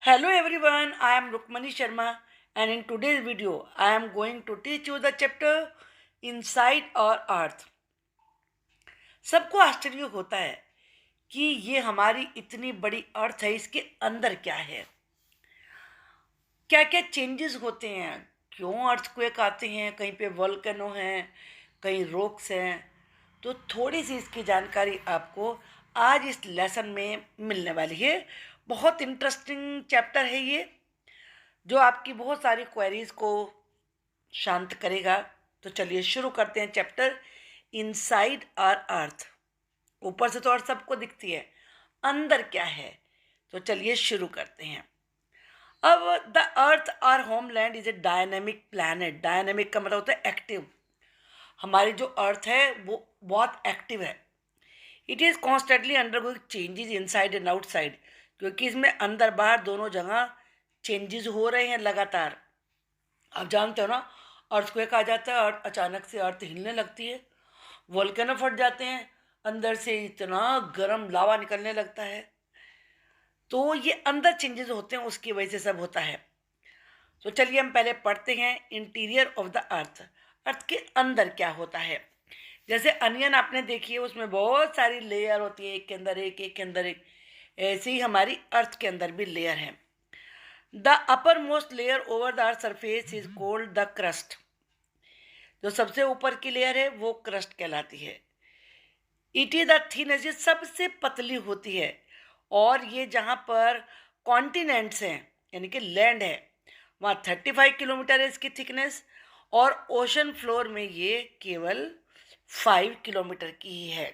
Hello everyone, I am Rukmani Sharma and in today's video I am going to teach you the chapter Inside our Earth. सबको आश्चर्य होता है कि ये हमारी इतनी बड़ी अर्थ है, इसके अंदर क्या है, क्या क्या चेंजेस होते हैं, क्यों अर्थक्वेक आते हैं, कहीं पे वोल्केनो हैं, कहीं रॉक्स हैं। तो थोड़ी सी इसकी जानकारी आपको आज इस लेसन में मिलने वाली है। बहुत इंटरेस्टिंग चैप्टर है ये, जो आपकी बहुत सारी क्वेरीज को शांत करेगा। तो चलिए शुरू करते हैं चैप्टर इनसाइड आवर अर्थ। ऊपर से तो अर्थ सबको दिखती है, अंदर क्या है, तो चलिए शुरू करते हैं। अब the earth our homeland is a dynamic planet. Dynamic का मतलब होता है एक्टिव। हमारी जो अर्थ है वो बहुत एक्टिव है। It is constantly undergoing changes inside and outside, क्योंकि इसमें अंदर बाहर दोनों जगह चेंजेस हो रहे हैं लगातार। आप जानते हो ना, अर्थक्वेक आ जाता है और अचानक से अर्थ हिलने लगती है, वोल्केनो फट जाते हैं, अंदर से इतना गर्म लावा निकलने लगता है। तो ये अंदर चेंजेस होते हैं, उसकी वजह से सब होता है। तो चलिए हम पहले पढ़ते हैं इंटीरियर ऑफ द अर्थ। अर्थ के अंदर क्या होता है। जैसे अनियन आपने देखी है, उसमें बहुत सारी लेयर होती है, एक के अंदर एक, एक के अंदर एक। ऐसे ही हमारी अर्थ के अंदर भी लेयर है। The upper most layer over the earth surface is called the crust. जो सबसे ऊपर की लेयर है वो क्रस्ट कहलाती है। इट इज द थिनेस्ट, ये सबसे पतली होती है। और ये जहाँ पर कॉन्टिनेंट्स हैं यानी कि लैंड है, वहाँ 35 किलोमीटर है इसकी थिकनेस, और ओशन फ्लोर में ये केवल 5 किलोमीटर की ही है।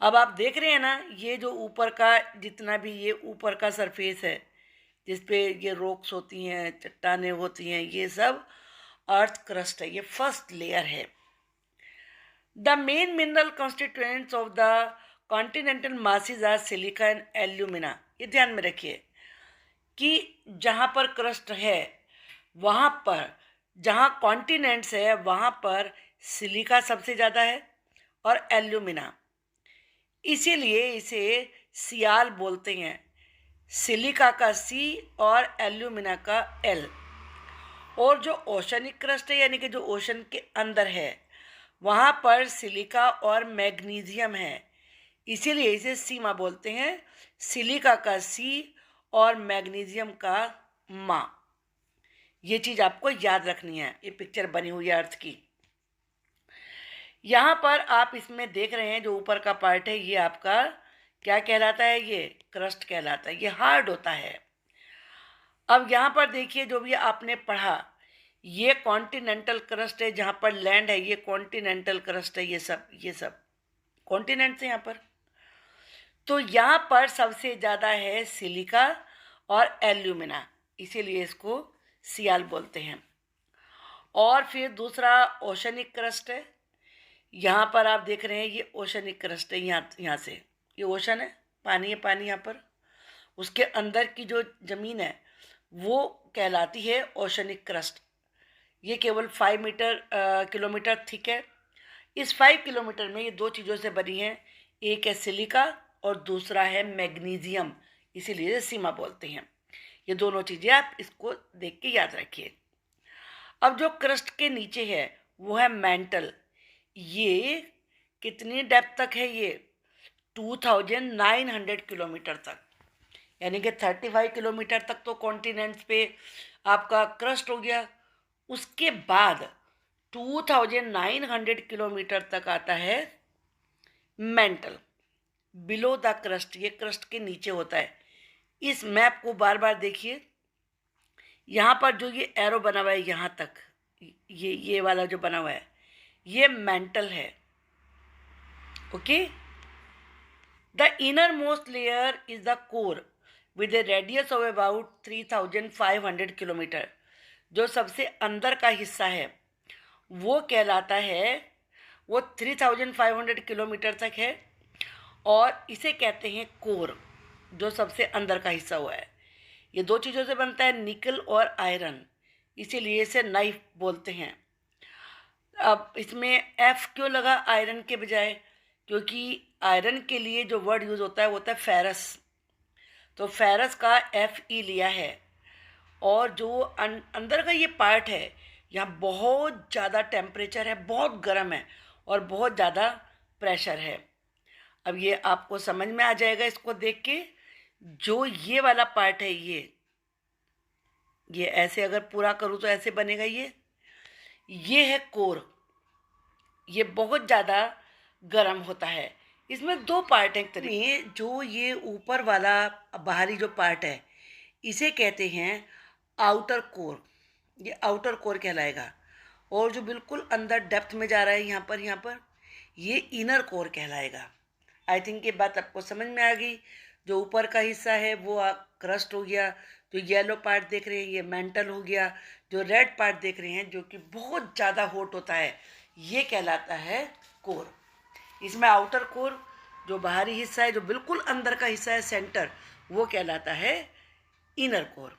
अब आप देख रहे हैं ना, ये जो ऊपर का जितना भी ये ऊपर का सरफेस है, जिस पे ये रॉक्स होती हैं, चट्टानें होती हैं, ये सब अर्थ क्रस्ट है, ये फर्स्ट लेयर है। The main mineral constituents of the continental masses are silica and alumina. ये ध्यान में रखिए कि जहाँ पर क्रस्ट है, वहाँ पर जहाँ कॉन्टिनेंट्स है वहाँ पर सिलिका सबसे ज़्यादा है और एल्यूमिना। इसीलिए इसे सियाल बोलते हैं। सिलिका का सी और एल्यूमिना का एल। और जो ओशनिक क्रस्ट है यानी कि जो ओशन के अंदर है, वहाँ पर सिलिका और मैग्नीशियम है, इसीलिए इसे सीमा बोलते हैं। सिलिका का सी और मैग्नीशियम का मा। ये चीज़ आपको याद रखनी है। ये पिक्चर बनी हुई है अर्थ की। यहाँ पर आप इसमें देख रहे हैं जो ऊपर का पार्ट है, ये आपका क्या कहलाता है, ये क्रस्ट कहलाता है। ये हार्ड होता है। अब यहाँ पर देखिए, जो भी आपने पढ़ा, ये कॉन्टिनेंटल क्रस्ट है, जहाँ पर लैंड है ये कॉन्टिनेंटल क्रस्ट है। ये सब कॉन्टिनेंट्स हैं यहाँ पर। तो यहाँ पर सबसे ज़्यादा है सिलिका और एल्यूमिना, इसीलिए इसको सियाल बोलते हैं। और फिर दूसरा ओशनिक क्रस्ट है। यहाँ पर आप देख रहे हैं ये ओशनिक क्रस्ट है। यहाँ से ये ओशन है, पानी है, पानी यहाँ पर। उसके अंदर की जो ज़मीन है वो कहलाती है ओशनिक क्रस्ट। ये केवल 5 किलोमीटर थिक है। इस 5 किलोमीटर में ये दो चीज़ों से बनी है, एक है सिलिका और दूसरा है मैग्नीशियम, इसीलिए सीमा बोलते हैं। ये दोनों चीज़ें आप इसको देख के याद रखिए। अब जो क्रस्ट के नीचे है वो है मैंटल। ये कितनी डेप्थ तक है, ये 2900 किलोमीटर तक, यानी कि 35 किलोमीटर तक तो कॉन्टिनेंट्स पे आपका क्रस्ट हो गया। उसके बाद 2900 किलोमीटर तक आता है मेंटल, बिलो द क्रस्ट। ये क्रस्ट के नीचे होता है। इस मैप को बार बार देखिए, यहाँ पर जो ये एरो बना हुआ है यहाँ तक, ये वाला जो बना हुआ है ये मेंटल है। Okay. The inner most layer is the core with A radius of about 3500 kilometre. जो सबसे अंदर का हिस्सा है वो कहलाता है, वो 3500 किलोमीटर तक है, और इसे कहते हैं कोर, जो सबसे अंदर का हिस्सा हुआ है। ये दो चीज़ों से बनता है, निकल और आयरन, इसीलिए इसे नाइफ बोलते हैं। अब इसमें एफ क्यों लगा आयरन के बजाय, क्योंकि आयरन के लिए जो वर्ड यूज़ होता है वो होता है फेरस। तो फेरस का Fe लिया है, और जो अंदर का ये पार्ट है, यहाँ बहुत ज़्यादा टेम्परेचर है, बहुत गर्म है और बहुत ज़्यादा प्रेशर है। अब ये आपको समझ में आ जाएगा इसको देख के। जो ये वाला पार्ट है, ये ऐसे अगर पूरा करूँ तो ऐसे बनेगा। ये है कोर। ये बहुत ज़्यादा गर्म होता है। इसमें दो पार्ट हैं तरीके। जो ये ऊपर वाला बाहरी जो पार्ट है, इसे कहते हैं आउटर कोर। ये आउटर कोर कहलाएगा। और जो बिल्कुल अंदर डेप्थ में जा रहा है, यहाँ पर ये इनर कोर कहलाएगा। आई थिंक ये बात आपको समझ में आ गई। जो ऊपर का हिस्सा है वो क्रस्ट हो गया, जो येलो पार्ट देख रहे हैं ये मेंटल हो गया, जो रेड पार्ट देख रहे हैं जो कि बहुत ज़्यादा हॉट होता है, ये कहलाता है कोर। इसमें आउटर कोर, जो बाहरी हिस्सा है, जो बिल्कुल अंदर का हिस्सा है सेंटर, वो कहलाता है इनर कोर।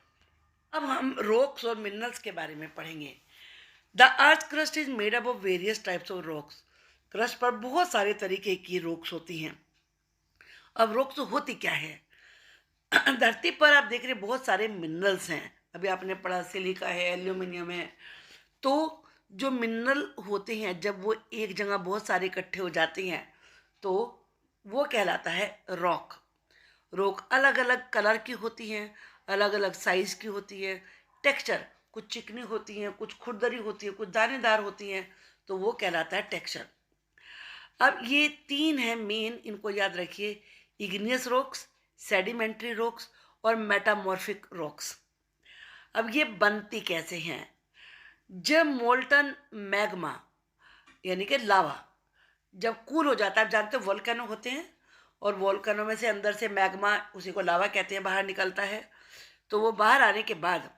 अब हम रॉक्स और मिनरल्स के बारे में पढ़ेंगे। The earth crust is made up of various types of rocks. Crust पर बहुत सारे तरीके की रॉक्स होती हैं। अब रॉक्स होती क्या है? धरती पर आप देख रहे बहुत सारे मिनरल्स हैं। अभी आपने पढ़ा सिलिका है, एल्यूमिनियम है। तो जो मिनरल होते हैं, जब वो एक जगह बहुत सारे इकट्ठे हो जाते हैं तो वो कहलाता है रॉक। रॉक अलग अलग कलर की होती हैं, अलग अलग साइज़ की होती है। टेक्सचर, कुछ चिकनी होती हैं, कुछ खुरदरी होती है, कुछ दानेदार होती हैं, तो वो कहलाता है टेक्सचर। अब ये तीन है मेन, इनको याद रखिए। इग्नियस रॉक्स, सेडिमेंट्री रॉक्स और मेटामॉर्फिक रॉक्स। अब ये बनती कैसे हैं? जब मोल्टन मैग्मा यानी कि लावा जब कूल हो जाता है, आप जानते हो वोल्केनो होते हैं, और वोल्केनो में से अंदर से मैग्मा, उसी को लावा कहते हैं, बाहर निकलता है। तो वो बाहर आने के बाद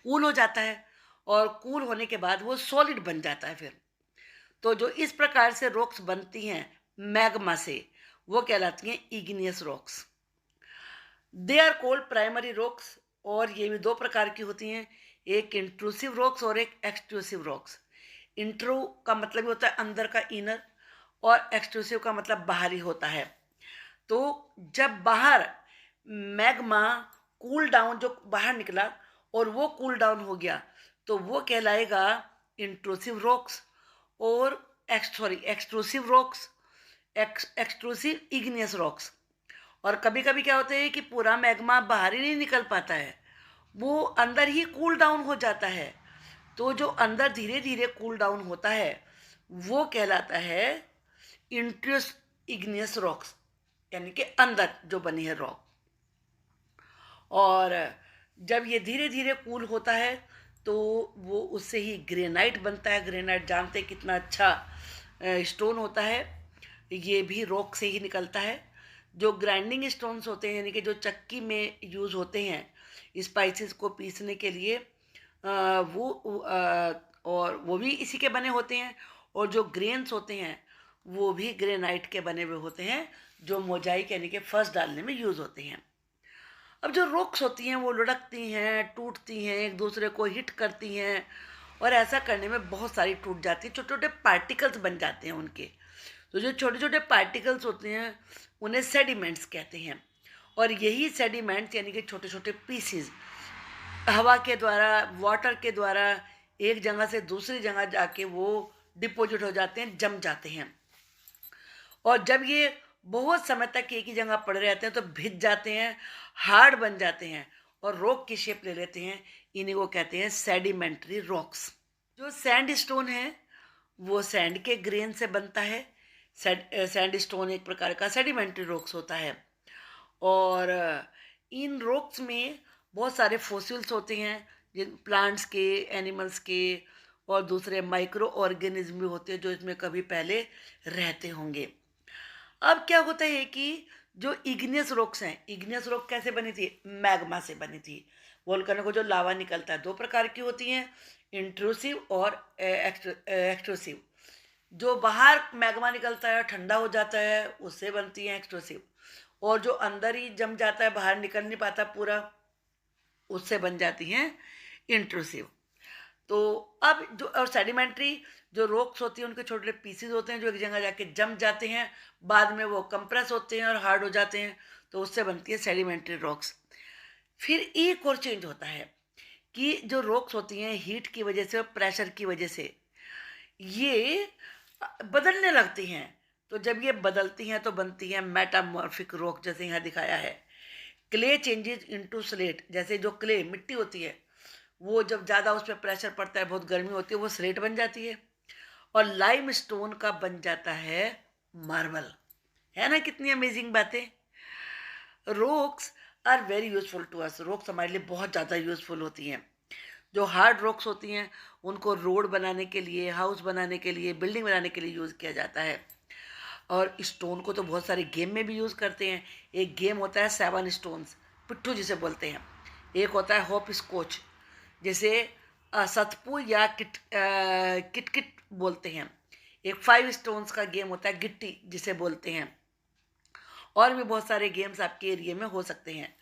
कूल हो जाता है, और कूल होने के बाद वो सॉलिड बन जाता है फिर। तो जो इस प्रकार से रॉक्स बनती हैं मैग्मा से, वो कहलाती हैं igneous rocks. They are called primary rocks, और ये भी दो प्रकार की होती हैं, एक इंट्रूसिव रॉक्स और एक एक्सट्रूसिव रॉक्स। इंट्रू का मतलब होता है अंदर का, इनर, और एक्सट्रूसिव का मतलब बाहरी होता है। तो जब बाहर मैग्मा कूल डाउन, जो बाहर निकला और वो कूल डाउन हो गया, तो वो कहलाएगा इंट्रूसिव रॉक्स। और extrusive rocks, extrusive igneous rocks. और कभी कभी क्या होता है कि पूरा मैग्मा बाहर ही नहीं निकल पाता है, वो अंदर ही कूल डाउन हो जाता है। तो जो अंदर धीरे धीरे कूल डाउन होता है वो कहलाता है इंट्रूस इग्नियस रॉक्स, यानी कि अंदर जो बनी है रॉक। और जब ये धीरे धीरे कूल होता है तो वो उससे ही ग्रेनाइट बनता है। ग्रेनाइट जानते हैं कितना अच्छा स्टोन होता है, ये भी रॉक से ही निकलता है। जो ग्राइंडिंग स्टोन्स होते हैं, यानी कि जो चक्की में यूज़ होते हैं स्पाइसेस को पीसने के लिए, और वो भी इसी के बने होते हैं। और जो ग्रेन्स होते हैं वो भी ग्रेनाइट के बने हुए होते हैं, जो मोजाइक यानी कि फर्श डालने में यूज़ होते हैं। अब जो रॉक्स होती हैं वो लुढ़कती हैं, टूटती हैं, एक दूसरे को हिट करती हैं, और ऐसा करने में बहुत सारी टूट जाती हैं, छोटे छोटे पार्टिकल्स बन जाते हैं उनके। तो जो छोटे छोटे पार्टिकल्स होते हैं उन्हें सेडिमेंट्स कहते हैं। और यही सेडिमेंट्स यानी कि छोटे छोटे पीसीज हवा के द्वारा, वाटर के द्वारा एक जगह से दूसरी जगह जाके वो डिपॉजिट हो जाते हैं, जम जाते हैं। और जब ये बहुत समय तक एक ही जगह पड़े रहते हैं तो भिज जाते हैं, हार्ड बन जाते हैं और रॉक की शेप ले लेते हैं। इन्हीं को कहते हैं सेडिमेंट्री रॉक्स। जो सैंड स्टोन है वो सैंड के ग्रेन से बनता है। सैंड स्टोन एक प्रकार का सेडिमेंट्री रॉक्स होता है। और इन रॉक्स में बहुत सारे फॉसिल्स होते हैं, जिन प्लांट्स के, एनिमल्स के, और दूसरे माइक्रो ऑर्गेनिज्म भी होते हैं जो इसमें कभी पहले रहते होंगे। अब क्या होता है कि जो इग्नियस रॉक्स हैं, इग्नियस रॉक कैसे बनी थी? मैग्मा से बनी थी। वोल्केनो को जो लावा निकलता है दो प्रकार की होती हैं, इंट्रूसिव और एक्सट्रूसिव। जो बाहर मैग्मा निकलता है, ठंडा हो जाता है, उससे बनती है एक्सट्रूसिव। और जो अंदर ही जम जाता है, बाहर निकल नहीं पाता पूरा, उससे बन जाती हैं इंट्रूसिव। तो अब जो और सेडिमेंट्री जो रॉक्स होती हैं उनके छोटे छोटे पीसेज होते हैं जो एक जगह जाके जम जाते हैं, बाद में वो कंप्रेस होते हैं और हार्ड हो जाते हैं, तो उससे बनती है सेडिमेंट्री रॉक्स। फिर एक और चेंज होता है कि जो रॉक्स होती हैं हीट की वजह से और प्रेशर की वजह से ये बदलने लगती हैं। तो जब ये बदलती हैं तो बनती हैं मेटामॉर्फिक रॉक, जैसे यहाँ दिखाया है। क्ले चेंजेस इनटू स्लेट, जैसे जो क्ले मिट्टी होती है वो जब ज़्यादा उस पर प्रेशर पड़ता है, बहुत गर्मी होती है, वो स्लेट बन जाती है और लाइम स्टोन का बन जाता है मार्बल। है ना कितनी अमेजिंग बातें। Rocks are very useful to us. Rocks हमारे लिए बहुत ज़्यादा यूजफुल होती हैं। जो हार्ड रॉक्स होती हैं उनको रोड बनाने के लिए, हाउस बनाने के लिए, बिल्डिंग बनाने के लिए यूज़ किया जाता है। और स्टोन को तो बहुत सारे गेम में भी यूज़ करते हैं। एक गेम होता है 7 स्टोन्स, पिट्ठू जिसे बोलते हैं। एक होता है होप स्कॉच, जैसे सतपू या किट किट बोलते हैं। एक 5 स्टोन्स का गेम होता है गिट्टी जिसे बोलते हैं। और भी बहुत सारे गेम्स आपके एरिया में हो सकते हैं।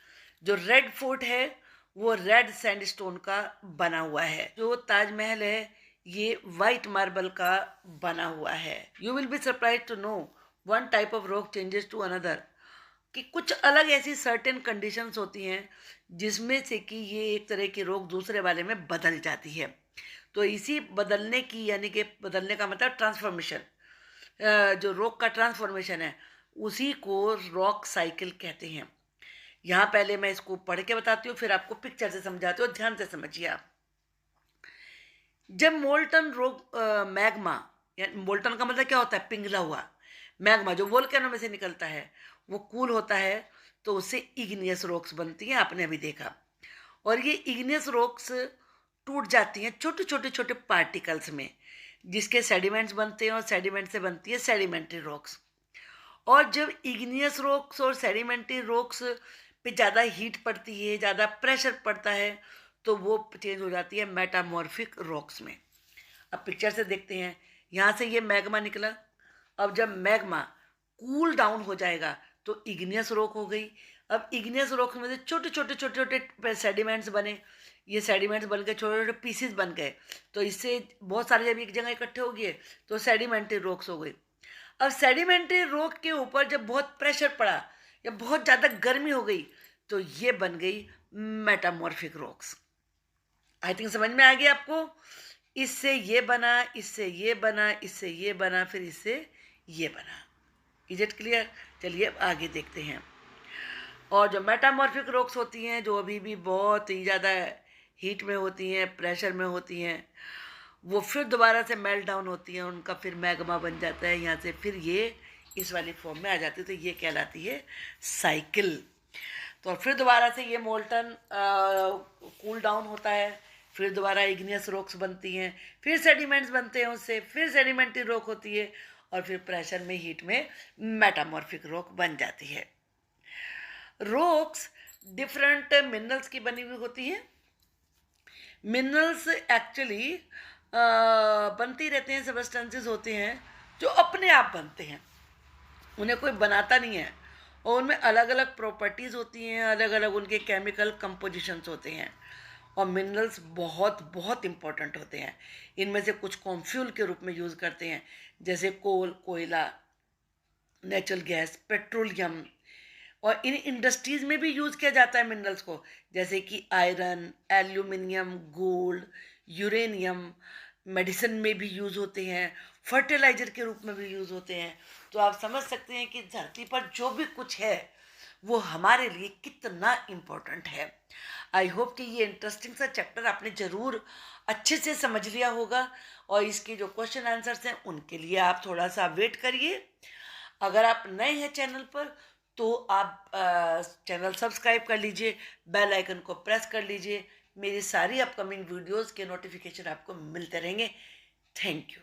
जो रेड फोर्ट है वो रेड सैंडस्टोन का बना हुआ है। जो ताजमहल है ये वाइट मार्बल का बना हुआ है। You will be surprise to know one type of rock changes to another, कि कुछ अलग ऐसी सर्टेन कंडीशंस होती हैं जिसमें से कि ये एक तरह की रॉक दूसरे वाले में बदल जाती है। तो इसी बदलने की, यानी कि बदलने का मतलब ट्रांसफॉर्मेशन, जो रॉक का ट्रांसफॉर्मेशन है उसी को रॉक साइकिल कहते हैं। यहाँ पहले मैं इसको पढ़ के बताती हूँ, फिर आपको पिक्चर से समझाती हूँ, ध्यान से समझिए आप। जब मोल्टन रॉक मैग्मा, मोल्टन का मतलब क्या होता है, पिघला हुआ। मैग्मा जो वोल्केनो में से निकलता है वो कूल होता है, तो उससे इग्नियस रॉक्स बनती हैं, आपने अभी देखा। और ये इग्नियस रॉक्स टूट जाती हैं छोटे छोटे छोटे पार्टिकल्स में, जिसके सेडिमेंट्स बनते हैं और सेडिमेंट से बनती है सेडिमेंट्री रॉक्स। और जब इग्नियस रॉक्स और सेडिमेंट्री रॉक्स पे ज़्यादा हीट पड़ती है, ज़्यादा प्रेशर पड़ता है, तो वो चेंज हो जाती है मेटामॉर्फिक रॉक्स में। अब पिक्चर से देखते हैं। यहाँ से ये मैग्मा निकला। अब जब मैग्मा कूल डाउन हो जाएगा तो इग्नियस रॉक हो गई। अब इग्नियस रॉक में से छोटे छोटे छोटे छोटे सेडिमेंट्स बने। ये सेडिमेंट्स बन गए, छोटे छोटे पीसीस बन गए। तो इससे बहुत सारे जब एक जगह इकट्ठे हो गए तो सेडिमेंट्री रॉक्स हो गई। अब सेडिमेंट्री रॉक के ऊपर जब बहुत प्रेशर पड़ा या बहुत ज़्यादा गर्मी हो गई तो ये बन गई मेटामॉर्फिक रॉक्स। आई थिंक समझ में आ गया आपको। इससे ये बना, इससे ये बना, इससे ये बना, फिर इससे ये बना। Is it clear? चलिए आगे देखते हैं। और जो मेटामॉर्फिक रॉक्स होती हैं, जो अभी भी बहुत ही ज़्यादा हीट में होती हैं, प्रेशर में होती हैं, वो फिर दोबारा से मेल्ट डाउन होती हैं, उनका फिर मैग्मा बन जाता है। यहाँ से फिर ये इस वाली फॉर्म में आ जाती है। तो ये कहलाती है साइकिल। तो फिर दोबारा से ये मोल्टन कूल डाउन होता है, फिर दोबारा इग्नियस रॉक्स बनती हैं, फिर सेडिमेंट्स बनते हैं उससे, फिर सेडिमेंट्री रॉक होती है और फिर प्रेशर में, हीट में मेटामॉर्फिक रॉक बन जाती है। रॉक्स डिफरेंट मिनरल्स की बनी हुई होती है। मिनरल्स एक्चुअली बनते रहते हैं, सबस्टेंसेस होते हैं जो अपने आप बनते हैं, उन्हें कोई बनाता नहीं है। और उनमें अलग अलग प्रॉपर्टीज़ होती हैं, अलग अलग उनके केमिकल कंपोजिशंस होते हैं। और मिनरल्स बहुत बहुत इम्पोर्टेंट होते हैं। इनमें से कुछ को हम फ्यूल के रूप में यूज़ करते हैं, जैसे कोल, कोयला, नेचुरल गैस, पेट्रोलियम। और इन इंडस्ट्रीज़ में भी यूज़ किया जाता है मिनरल्स को, जैसे कि iron, aluminium, gold, uranium. Medicine में भी यूज़ होते हैं, फर्टिलाइजर के रूप में भी यूज़ होते हैं। तो आप समझ सकते हैं कि धरती पर जो भी कुछ है वो हमारे लिए कितना इम्पोर्टेंट है। आई होप कि ये इंटरेस्टिंग सा चैप्टर आपने ज़रूर अच्छे से समझ लिया होगा। और इसके जो क्वेश्चन आंसर्स हैं उनके लिए आप थोड़ा सा वेट करिए। अगर आप नए हैं चैनल पर तो आप चैनल सब्सक्राइब कर लीजिए, बेल आइकन को प्रेस कर लीजिए। मेरी सारी अपकमिंग वीडियोस के नोटिफिकेशन आपको मिलते रहेंगे। Thank you.